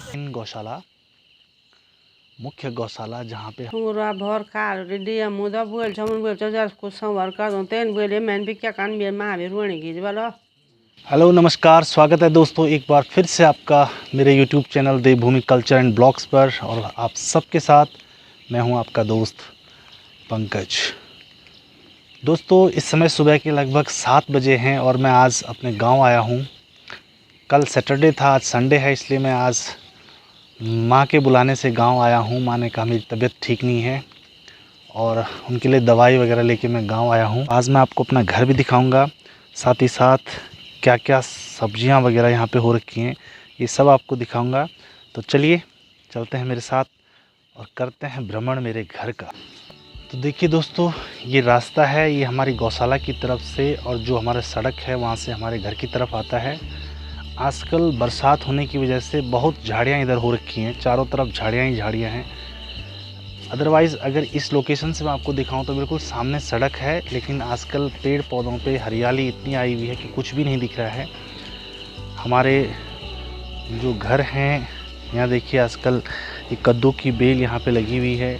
गौशाला, मुख्य गौशाला जहाँ पे पूरा भर खार दिया मुदा बोल छमन बोल चजार को संवर का दोतेन बोले मैन भी क्या कान बियर महावीर रोने की वाला। हेलो नमस्कार, स्वागत है दोस्तों एक बार फिर से आपका मेरे YouTube channel Devbhoomi culture and blogs पर। और आप सबके साथ मैं हूं आपका दोस्त पंकज। दोस्तों इस समय सुबह के लगभग 7 बजे हैं और मैं आज अपने गांव आया हूं। कल सैटरडे था, आज संडे है, इसलिए मैं आज माँ के बुलाने से गांव आया हूं। माँ ने कहा मेरी तबीयत ठीक नहीं है और उनके लिए दवाई वगैरह लेके मैं गांव आया हूं। आज मैं आपको अपना घर भी दिखाऊंगा, साथ ही साथ क्या क्या सब्जियां वगैरह यहाँ पे हो रखी हैं ये सब आपको दिखाऊंगा। तो चलिए चलते हैं मेरे साथ और करते हैं भ्रमण मेरे घर का। तो देखिए दोस्तों, ये रास्ता है, ये हमारी गौशाला की तरफ से और जो हमारा सड़क है वहाँ से हमारे घर की तरफ आता है। आजकल बरसात होने की वजह से बहुत झाड़ियाँ इधर हो रखी हैं, चारों तरफ झाड़ियाँ ही झाड़ियाँ हैं। अदरवाइज़ अगर इस लोकेशन से मैं आपको दिखाऊं तो बिल्कुल सामने सड़क है, लेकिन आजकल पेड़ पौधों पे हरियाली इतनी आई हुई है कि कुछ भी नहीं दिख रहा है। हमारे जो घर हैं यहाँ देखिए, आजकल ये कद्दू की बेल यहाँ पे लगी हुई है।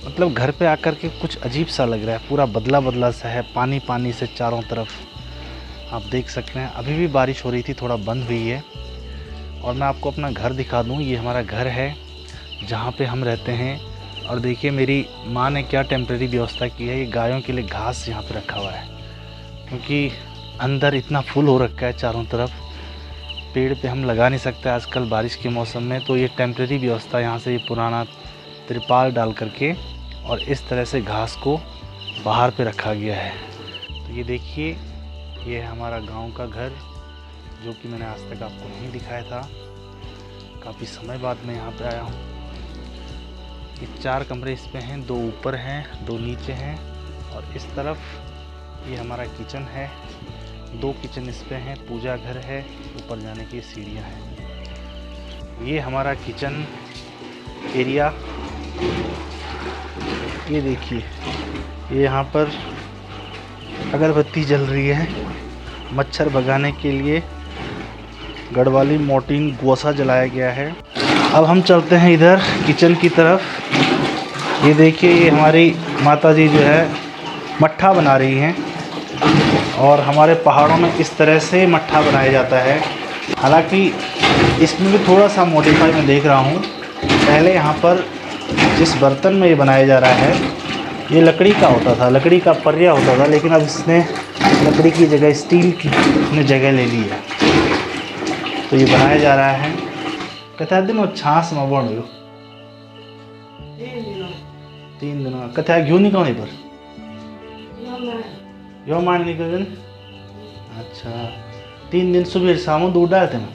मतलब घर पे आकर के कुछ अजीब सा लग रहा है, पूरा बदला बदला सा है, पानी पानी से चारों तरफ आप देख सकते हैं। अभी भी बारिश हो रही थी, थोड़ा बंद हुई है। और मैं आपको अपना घर दिखा दूँ, ये हमारा घर है जहाँ पे हम रहते हैं। और देखिए मेरी माँ ने क्या टेम्प्रेरी व्यवस्था की है, ये गायों के लिए घास यहाँ पे रखा हुआ है, क्योंकि अंदर इतना फुल हो रखा है चारों तरफ, पेड़ पे हम लगा नहीं सकते आजकल बारिश के मौसम में। तो ये टेम्प्रेरी व्यवस्था यहाँ से ये पुराना तिरपाल डाल करके और इस तरह से घास को बाहर पे रखा गया है। तो ये देखिए, ये है हमारा गाँव का घर, जो कि मैंने आज तक आपको नहीं दिखाया था। काफ़ी समय बाद मैं यहाँ पे आया हूँ। ये 4 कमरे इस पे हैं, 2 ऊपर हैं, 2 नीचे हैं। और इस तरफ ये हमारा किचन है, 2 किचन इस पे हैं, पूजा घर है, ऊपर जाने की सीढ़ियाँ हैं। ये हमारा किचन एरिया, ये देखिए, ये यहाँ पर अगरबत्ती जल रही है, मच्छर भगाने के लिए गढ़वाली मोर्टीन गोसा जलाया गया है। अब हम चलते हैं इधर किचन की तरफ। ये देखिए, ये हमारी माता जी जो है मट्ठा बना रही हैं और हमारे पहाड़ों में इस तरह से मट्ठा बनाया जाता है। हालांकि इसमें भी थोड़ा सा मॉडिफाई मैं देख रहा हूँ। पहले यहाँ पर जिस बर्तन में ये बनाया जा रहा है ये लकड़ी का होता था, लकड़ी का पर्या होता था, लेकिन अब इसने लकड़ी की जगह स्टील की ने जगह ले ली है। तो ये बनाया जा रहा है। कथा दिन छास में बन 3 दिन कथा घेऊन निकल पर यो मान निकल। अच्छा, 3 दिन सुबह शाम दूध डालते हैं।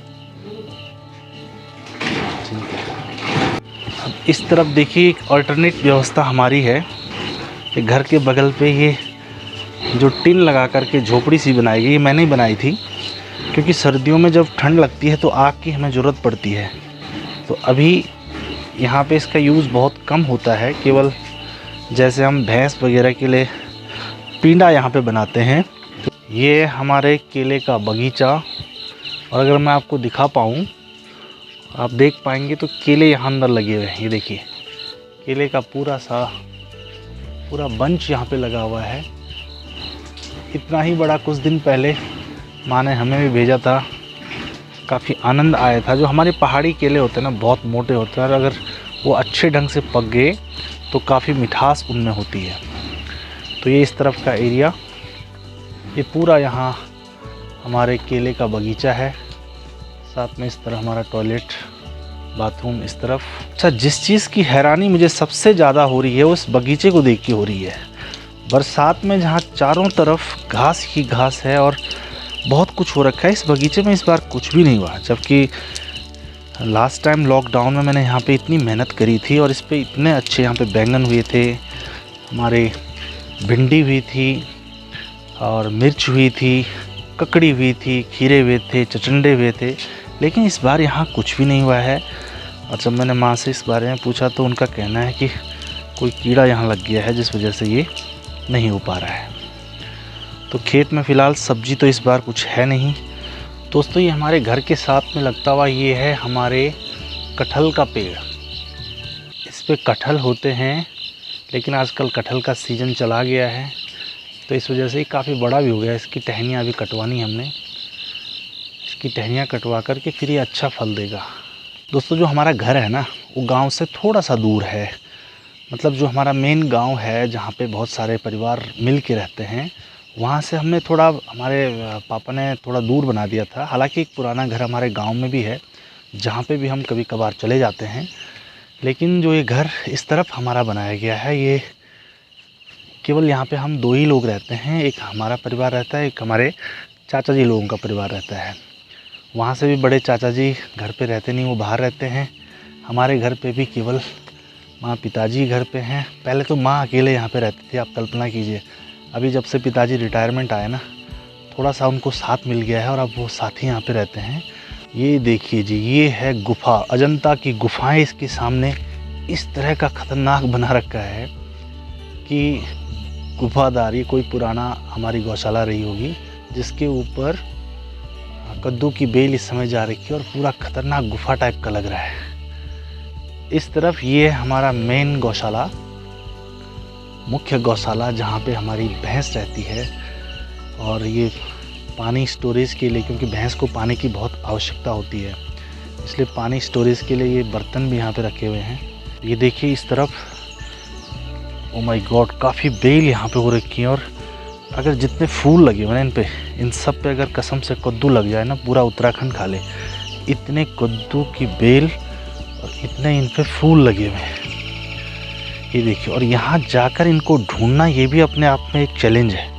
ठीक है। अब इस तरफ देखिए एक अल्टरनेट व्यवस्था हमारी है कि घर के बगल पे ये जो टिन लगा करके झोपड़ी सी बनाई गई, ये मैंने ही बनाई थी, क्योंकि सर्दियों में जब ठंड लगती है तो आग की हमें ज़रूरत पड़ती है। तो अभी यहाँ पे इसका यूज़ बहुत कम होता है, केवल जैसे हम भैंस वगैरह के लिए पींडा यहाँ पे बनाते हैं। तो ये हमारे केले का बगीचा, और अगर मैं आपको दिखा पाऊँ, आप देख पाएंगे तो केले यहाँ अंदर लगे हुए हैं। ये देखिए, केले का पूरा बंच यहाँ पे लगा हुआ है। इतना ही बड़ा कुछ दिन पहले माँ ने हमें भी भेजा था, काफ़ी आनंद आया था। जो हमारे पहाड़ी केले होते हैं ना, बहुत मोटे होते हैं, और अगर वो अच्छे ढंग से पक गए तो काफ़ी मिठास उनमें होती है। तो ये इस तरफ का एरिया, ये पूरा यहाँ हमारे केले का बगीचा है। साथ में इस तरह हमारा टॉयलेट बाथरूम इस तरफ। अच्छा, जिस चीज़ की हैरानी मुझे सबसे ज़्यादा हो रही है वो इस बगीचे को देख के हो रही है। बरसात में जहाँ चारों तरफ घास ही घास है और बहुत कुछ हो रखा है, इस बगीचे में इस बार कुछ भी नहीं हुआ। जबकि लास्ट टाइम लॉकडाउन में मैंने यहाँ पे इतनी मेहनत करी थी और इस पे इतने अच्छे यहाँ पे बैंगन हुए थे, हमारे भिंडी हुई थी और मिर्च हुई थी, ककड़ी हुई थी, खीरे हुए थे, चचंडे हुए थे, लेकिन इस बार यहाँ कुछ भी नहीं हुआ है। और जब मैंने माँ से इस बारे में पूछा तो उनका कहना है कि कोई कीड़ा यहाँ लग गया है, जिस वजह से ये नहीं हो पा रहा है। तो खेत में फ़िलहाल सब्जी तो इस बार कुछ है नहीं, दोस्तों ये हमारे घर के साथ में लगता हुआ ये है हमारे कटहल का पेड़। इस पे कटहल होते हैं, लेकिन आजकल कटहल का सीज़न चला गया है, तो इस वजह से ये काफ़ी बड़ा भी हो गया। इसकी टहनियाँ अभी कटवानी हमने, इसकी टहनियाँ कटवा करके फिर ये अच्छा फल देगा। दोस्तों जो हमारा घर है ना, वो गांव से थोड़ा सा दूर है। मतलब जो हमारा मेन गांव है, जहाँ पे बहुत सारे परिवार मिल के रहते हैं, वहाँ से हमने थोड़ा, हमारे पापा ने थोड़ा दूर बना दिया था। हालांकि एक पुराना घर हमारे गांव में भी है, जहाँ पे भी हम कभी कभार चले जाते हैं, लेकिन जो ये घर इस तरफ हमारा बनाया गया है, ये केवल यहाँ पे हम 2 ही लोग रहते हैं। एक हमारा परिवार रहता है, एक हमारे चाचा जी लोगों का परिवार रहता है। वहाँ से भी बड़े चाचा जी घर पे रहते नहीं, वो बाहर रहते हैं। हमारे घर पे भी केवल माँ पिताजी घर पे हैं। पहले तो माँ अकेले यहाँ पे रहती थी, आप कल्पना कीजिए। अभी जब से पिताजी रिटायरमेंट आए ना, थोड़ा सा उनको साथ मिल गया है और अब वो साथ ही यहाँ पे रहते हैं। ये देखिए जी, ये है गुफ़ा, अजंता की गुफ़ाएं इसके सामने इस तरह का ख़तरनाक बना रखा है कि गुफादार, ये कोई पुराना हमारी गौशाला रही होगी, जिसके ऊपर कद्दू की बेल इस समय जा रखी है और पूरा खतरनाक गुफा टाइप का लग रहा है। इस तरफ ये हमारा मेन गौशाला, मुख्य गौशाला, जहाँ पे हमारी भैंस रहती है। और ये पानी स्टोरेज के लिए, क्योंकि भैंस को पानी की बहुत आवश्यकता होती है, इसलिए पानी स्टोरेज के लिए ये बर्तन भी यहाँ पे रखे हुए हैं। ये देखिए इस तरफ, ओ माय गॉड, काफ़ी बेल यहाँ पे हो रखी है। और अगर जितने फूल लगे हुए हैं इन सब पे अगर कसम से कद्दू लग जाए ना, पूरा उत्तराखंड खा ले। इतने कद्दू की बेल और इतने इन पे फूल लगे हुए हैं, ये देखिए। और यहाँ जाकर इनको ढूंढना, ये भी अपने आप में एक चैलेंज है।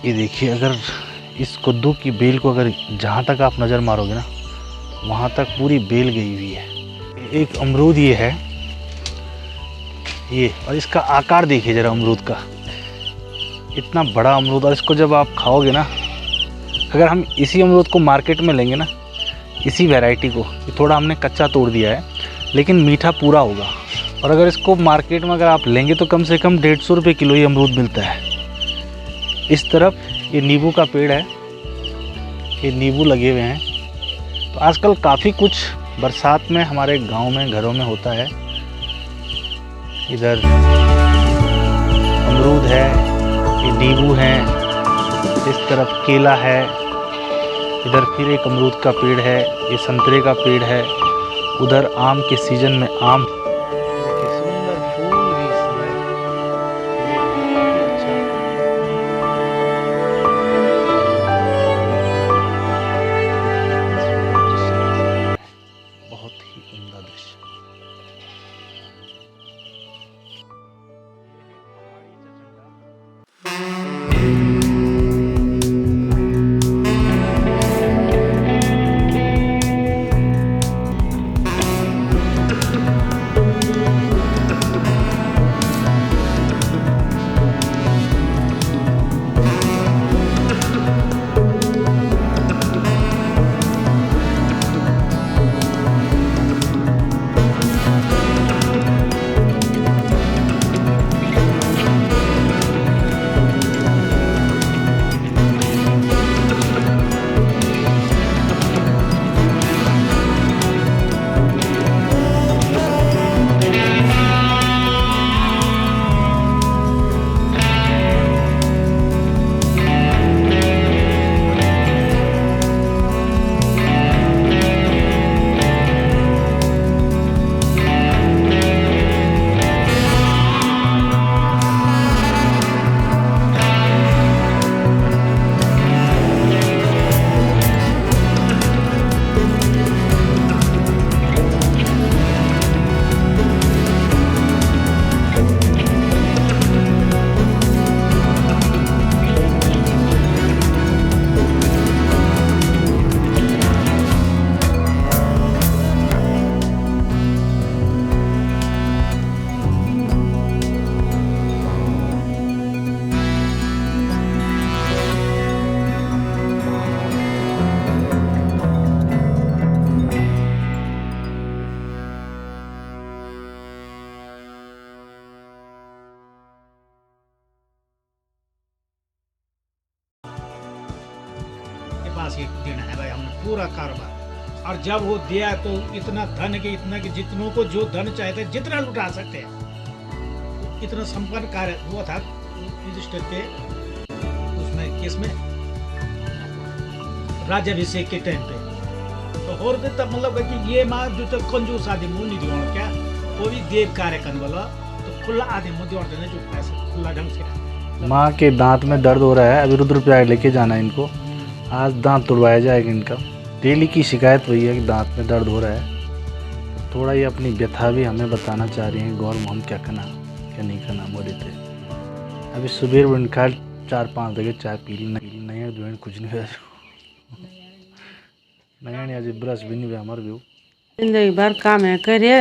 ये देखिए, अगर इस कद्दू की बेल को अगर जहाँ तक आप नज़र मारोगे ना, वहाँ तक पूरी बेल गई हुई है। एक अमरूद ये है, ये, और इसका आकार देखिए ज़रा अमरूद का, इतना बड़ा अमरूद। और इसको जब आप खाओगे ना, अगर हम इसी अमरूद को मार्केट में लेंगे ना, इसी वैरायटी को, ये थोड़ा हमने कच्चा तोड़ दिया है, लेकिन मीठा पूरा होगा। और अगर इसको मार्केट में अगर आप लेंगे तो कम से कम 150 रुपये किलो ही अमरूद मिलता है। इस तरफ ये नींबू का पेड़ है, ये नींबू लगे हुए हैं। तो आजकल काफ़ी कुछ बरसात में हमारे गांव में घरों में होता है। इधर अमरूद है, ये नींबू है, इस तरफ केला है, इधर फिर एक अमरूद का पेड़ है, ये संतरे का पेड़ है, उधर आम के सीजन में आम। सुंदर फूल भी इस समय, बहुत ही उम्दा दृश्य। पास ये देना है भाई, हमने पूरा कारोबार। और जब वो दिया तो इतना धन के जितनों को जो धन चाहते जितना लुटा सकते हैं, इतना संपन्न कार्य हुआ था युधिष्ठिर के उसमें केस में राज्याभिषेक के टाइम पे। तो और भी तब मतलब कि ये माँ जो तो कंजूस आदमी मुँह नहीं दिया क्या, वो भी देव कार्य करने वाला तो खुला आदमी मुँह दिया जो पैसे खुला ढंग से। माँ के दांत में दर्द हो रहा है, अभी रुद्रप्रयाग लेके जाना है इनको। आज दांत तुड़वाया जाएगा इनका। डेली की शिकायत वही है कि दांत में दर्द हो रहा है। थोड़ा ये अपनी व्यथा भी हमें बताना चाह रही हैं, गौर हम क्या करना क्या नहीं करना बोले थे। अभी सुबह उनका 4-5 बजे चाय पी ली नहीं जो कुछ नहीं हुआ नहीं आज ब्रश भी नहीं हुआ हमारे भी जिंदगी भर काम है करे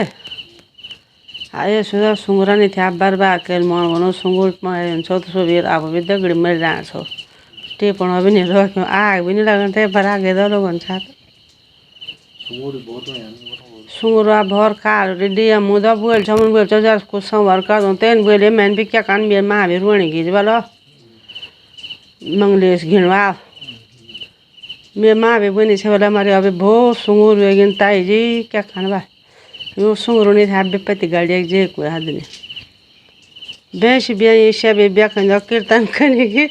आए सुधा सुँगुरा नहीं थे बर्बाद कर मन भनौँ सुँगुर छ त्यसो भएर अब दगडी मरिरहेको छ। टेपमा पनि रह्यो आग पनि लाग्यो त्यही भरागे दलो भन्छ सुँगुरा भर कार डिया मुदा बोल छमन बोल जार को संवर का दोते बोले मैंने भी क्या कान मेरे माँ भी रोने की वाला मंगलेश घिनवा मेरे माँ भी बनी से वाला हमारे अभी बहुत सुँगुर वेगिन ताई जी क्या खाना यो सुँगुर नहीं था बेपति गाड़ी जे कोई आदमी बेच बिया ये सब बिया खंजा कीर्तन करने की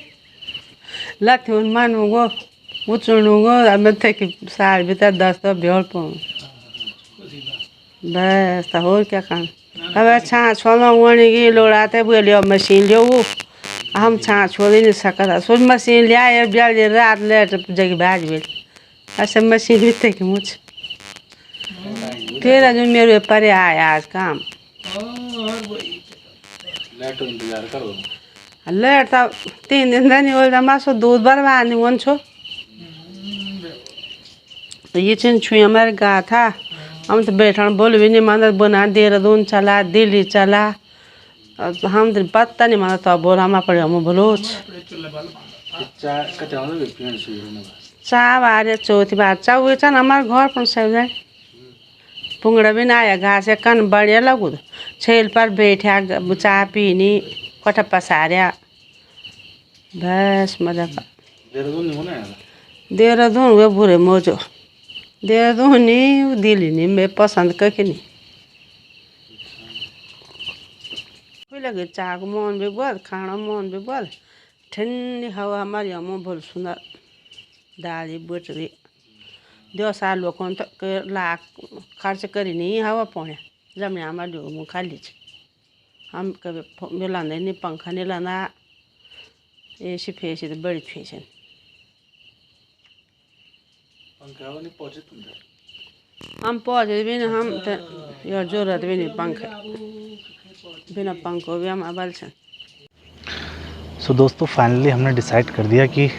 लाते उन मानूंगो उचलूंगो अब तक कि साल भीतर 10 तो बेहल पाऊँ बस तो और क्या काम। अब छाँ छोड़ना वाणी की लोड़ाते बोले अब मशीन ले वो हम छाँ छोड़ ही नहीं सकता सोच मशीन ले आए ब्याज रात लेट जगह भाज बेल ऐसे मशीन भी थे कि मुझ फिर अजून मेरे पर आया आज काम लेट तो 3 दिन नहीं हो रहा सो दूध बर्बाद नहीं वन छो तो ये चीज छुई हमारे गा था हम तो बैठा बोल भी नहीं माना बना देहरादून चला दिल्ली चला हम तो पता नहीं माना तो बोल हम पड़े हम बोलो चा बारे चौथी बार चा हुए चा हमारे घर पर सब जाए पुंगड़ा भी ना आया घास कन बढ़िया लगू छेल पर बैठा चा पीनी कटा पसारिया बस मजा का देहरादून हुए बुरे मौजो देहरादून नहीं दिल्ली नहीं मैं पसंद करके नहीं कोई लगे चाह को मन भी बोल खाना मन भी बोल ठंडी हवा हमारी हम बोल सुंदर दादी बुट रही 2 साल लोगों तो लाख खर्च करी नहीं हवा पौने जमने हमारे मुँह खाली हम कभी मिला नहीं पंखा नहीं लाना ऐसी फेंसी तो बड़ी फेंसी हम पहुँचे भी नहीं हम यार जरूरत भी नहीं पंखे बिना पंखों भी हम अबल से। सो दोस्तों फाइनली हमने डिसाइड कर दिया कि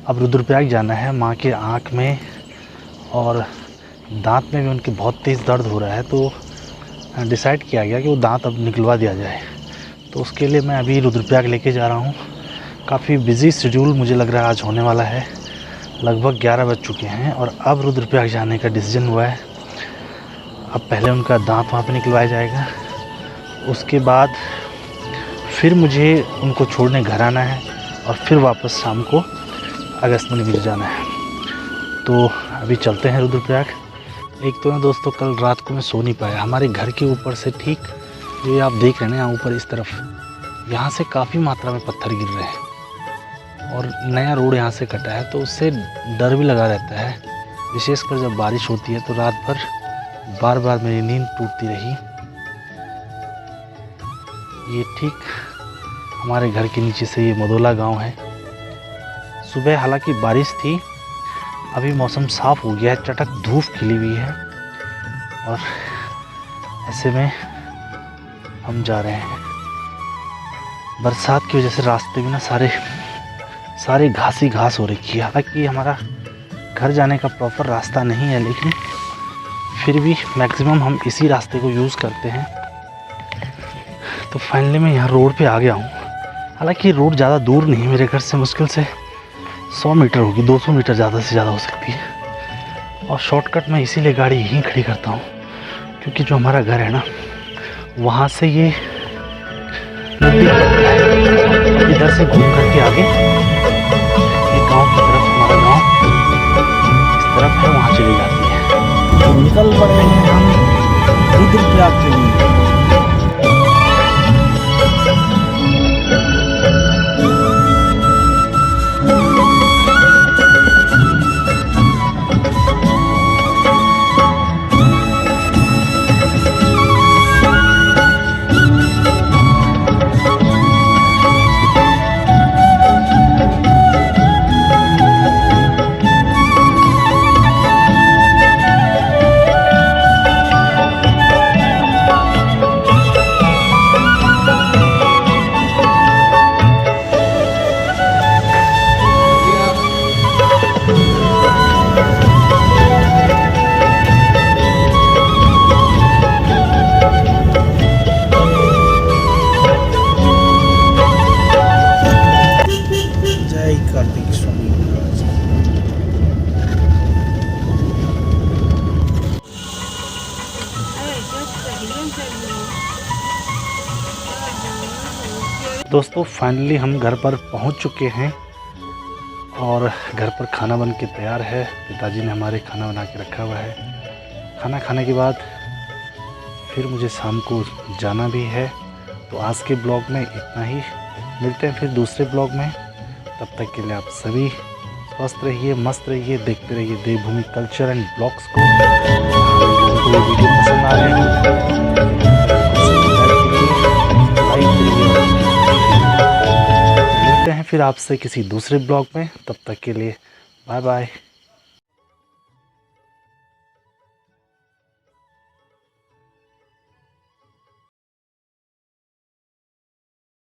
अब रुद्रप्रयाग जाना है। माँ के आँख में और दांत में भी उनके बहुत तेज़ दर्द हो रहा है तो डिसाइड किया गया कि वो दांत अब निकलवा दिया जाए। तो उसके लिए मैं अभी रुद्रप्रयाग लेके जा रहा हूँ। काफ़ी बिजी शेड्यूल मुझे लग रहा है आज होने वाला है। लगभग 11 बज चुके हैं और अब रुद्रप्रयाग जाने का डिसीजन हुआ है। अब पहले उनका दांत वहाँ पे निकलवाया जाएगा, उसके बाद फिर मुझे उनको छोड़ने घर आना है और फिर वापस शाम को अगस्त्यमुनि गिर जाना है। तो अभी चलते हैं रुद्रप्रयाग। एक तो ना दोस्तों कल रात को मैं सो नहीं पाया। हमारे घर के ऊपर से ठीक ये आप देख रहे हैं ना यहाँ ऊपर इस तरफ, यहाँ से काफ़ी मात्रा में पत्थर गिर रहे हैं और नया रोड यहाँ से कटा है तो उससे डर भी लगा रहता है। विशेषकर जब बारिश होती है तो रात भर बार बार मेरी नींद टूटती रही। ये ठीक हमारे घर के नीचे से ये मदोला गांव है। सुबह हालांकि बारिश थी, अभी मौसम साफ़ हो गया है, चटक धूप खिली हुई है और ऐसे में हम जा रहे हैं। बरसात की वजह से रास्ते में ना सारे घास ही घास हो रखी है। हालांकि हमारा घर जाने का प्रॉपर रास्ता नहीं है लेकिन फिर भी मैक्सिमम हम इसी रास्ते को यूज़ करते हैं। तो फाइनली मैं यहाँ रोड पे आ गया हूँ। हालांकि रोड ज़्यादा दूर नहीं है मेरे घर से, मुश्किल से 100 मीटर होगी, 200 मीटर ज़्यादा से ज़्यादा हो सकती है। और शॉर्टकट मैं इसीलिए गाड़ी यहीं खड़ी करता हूँ क्योंकि जो हमारा घर है ना वहाँ से ये नदी पड़ता है। इधर से घूम करके आगे ये गांव की तरफ हमारा गांव चल पड़े हैं हम रुद्रप्रयाग के लिए। जय कार्तिक स्वामी महाराज। दोस्तों फाइनली हम घर पर पहुंच चुके हैं और घर पर खाना बन के तैयार है। पिताजी ने हमारे खाना बना के रखा हुआ है। खाना खाने के बाद फिर मुझे शाम को जाना भी है। तो आज के ब्लॉग में इतना ही, मिलते हैं फिर दूसरे ब्लॉग में। तब तक के लिए आप सभी स्वस्थ रहिए, मस्त रहिए, देखते रहिए देवभूमि कल्चर एंड ब्लॉग्स को। लोगों को ये वीडियो पसंद आ रहे हैं मिलते हैं फिर आपसे किसी दूसरे ब्लॉग में। तब तक के लिए बाय बाय।